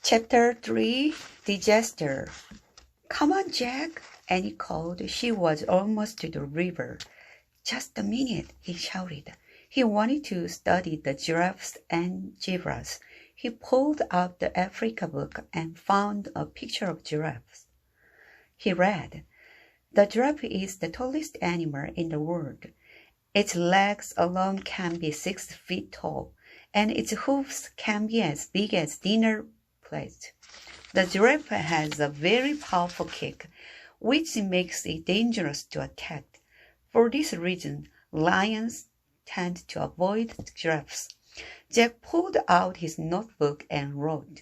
Chapter 3, Disaster. Come on, Jack, Annie called. She was almost to the river. Just a minute, he shouted. He wanted to study the giraffes and zebras. He pulled out the Africa book and found a picture of giraffes. He read, "The giraffe is the tallest animal in the world. Its legs alone can be 6 feet tall, and its hoofs can be as big as dinner plates. The giraffe has a very powerful kick, which makes it dangerous to attack. For this reason, lions tend to avoid giraffes." Jack pulled out his notebook and wrote,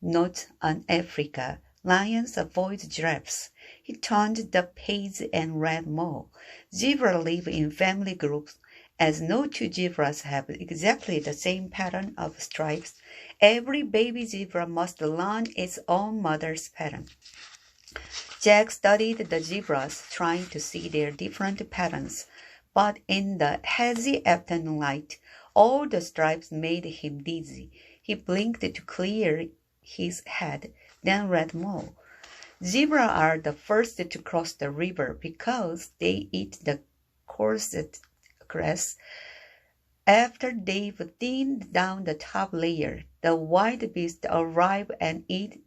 "Note on Africa. Lions avoid giraffes." He turned the page and read more. "Zebras live in family groups. As no two zebras have exactly the same pattern of stripes, every baby zebra must learn its own mother's pattern." Jack studied the zebras, trying to see their different patterns, but in the hazy afternoon light, all the stripes made him dizzy. He blinked to clear his head, then read more. "Zebras are the first to cross the river because they eat the coarsest grass. After they've thinned down the top layer, the wild beasts arrive and eat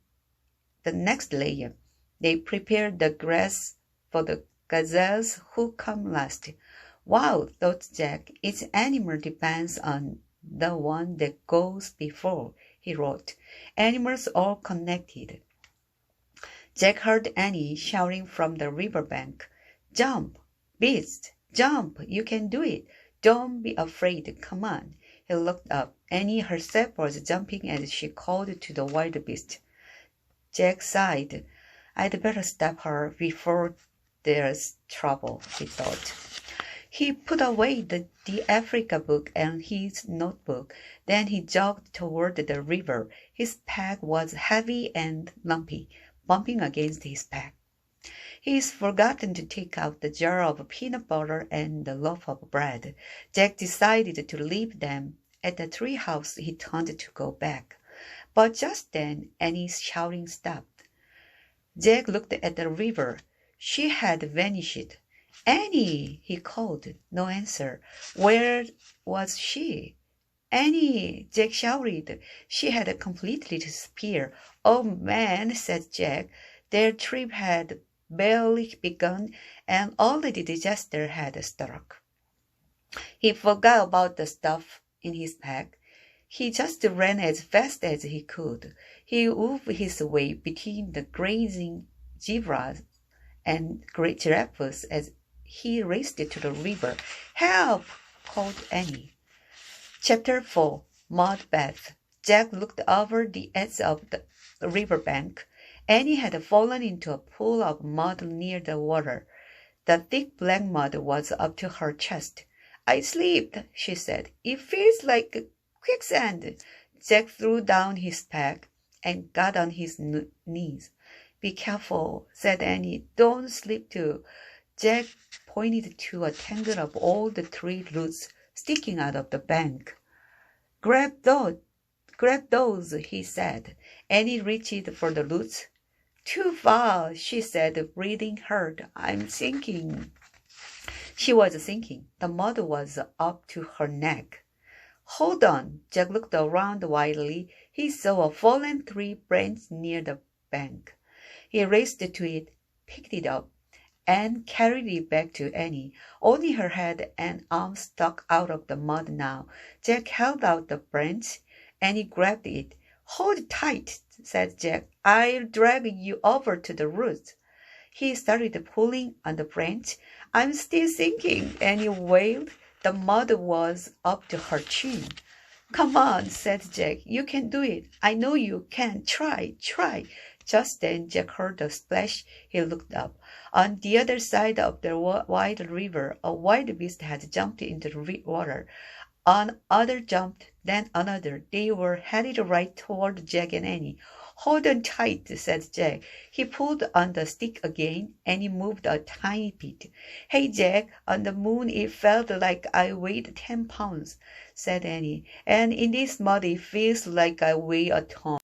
the next layer. They prepare the grass for the gazelles who come last." "Wow," thought Jack. "Each animal depends on the one that goes before," he wrote. "Animals all connected." Jack heard Annie shouting from the riverbank, "Jump, beast, jump! You can do it! Don't be afraid! Come on!" He looked up. Annie herself was jumping as she called to the wild beast. Jack sighed. "I'd better stop her before there's trouble," he thought. He put away the Africa book and his notebook. Then he jogged toward the river. His pack was heavy and lumpy, bumping against his back. He's forgotten to take out the jar of peanut butter and the loaf of bread. Jack decided to leave them at the tree house. He turned to go back. But just then, Annie's shouting stopped. Jack looked at the river. She had vanished. "Annie!" he called. No answer. Where was she? "Annie!" Jack shouted. She had completely disappeared. "Oh, man," said Jack. Their trip had barely begun, and already disaster had struck. He forgot about the stuff in his pack. He just ran as fast as he could. He wove his way between the grazing zebras and great giraffes as he raced to the river. "Help!" called Annie. Chapter 4, Mud Bath. Jack looked over the edge of the riverbank. Annie had fallen into a pool of mud near the water. The thick black mud was up to her chest. "I slipped," she said. "It feels like quicksand." Jack threw down his pack and got on his knees. "Be careful," said Annie. "Don't slip too." Jack pointed to a tangle of old tree roots sticking out of the bank. Grab those," he said. Annie reached for the roots. "Too far," she said, breathing hard. "I'm sinking." She was sinking. The mud was up to her neck. "Hold on." Jack looked around wildly. He saw a fallen tree branch near the bank. He raced to it, picked it up, and carried it back to Annie. Only her head and arms stuck out of the mud now. Jack held out the branch. Annie grabbed it. "Hold tight," said Jack. "I'll drag you over to the roots." He started pulling on the branch. "I'm still sinking," Annie wailed. The mud was up to her chin. "Come on," said Jack. "You can do it. I know you can. Try. Just then Jack heard a splash. He looked up. On the other side of the wide river, a wild beast had jumped into the water. Another jumped, then another. They were headed right toward Jack and Annie. "Hold on tight," said Jack. He pulled on the stick again. Annie moved a tiny bit. "Hey, Jack, on the moon it felt like I weighed 10 pounds, said Annie. "And in this mud it feels like I weigh a ton."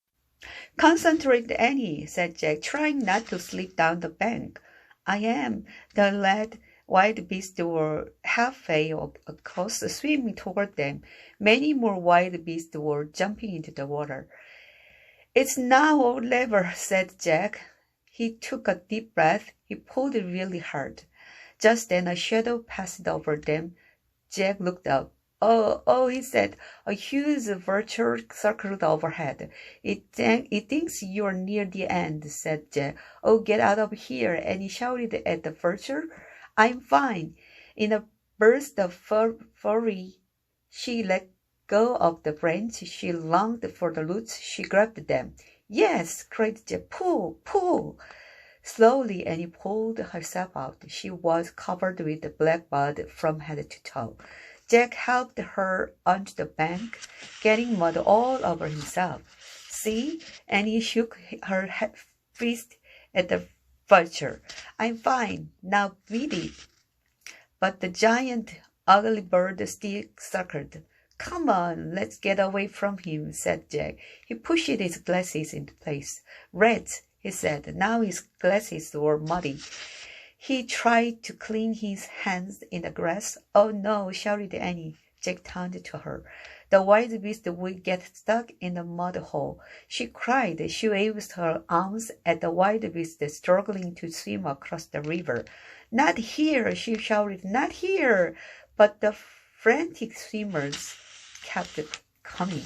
Concentrate, Annie, said Jack, trying not to slip down the bank. I am. The wild beasts were halfway across, swimming toward them. Many more wild beasts were jumping into the water. It's now or never, said Jack. He took a deep breath. He pulled really hard. Just then a shadow passed over them. Jack looked up. Oh, he said. A huge vulture circled overhead. It thinks you're near the end, said Jack. Oh, get out of here, and he shouted at the vulture. I'm fine. In a burst of fury, she let go of the branch. She longed for the roots. She grabbed them. Yes, cried Jack. Pull, pull. Slowly, Annie pulled herself out. She was covered with black mud from head to toe. Jack helped her onto the bank, getting mud all over himself. See? Annie shook her fist at the vulture. I'm fine. Now beat it. But the giant, ugly bird still circled. Come on, let's get away from him, said Jack. He pushed his glasses into place. Rats, he said. Now his glasses were muddy. He tried to clean his hands in the grass. Oh no, shouted Annie. Jack turned to her. The wild beast would get stuck in the mud hole. She cried. She waved her arms at the wild beast struggling to swim across the river. Not here, she shouted. Not here. But the frantic swimmers kept coming.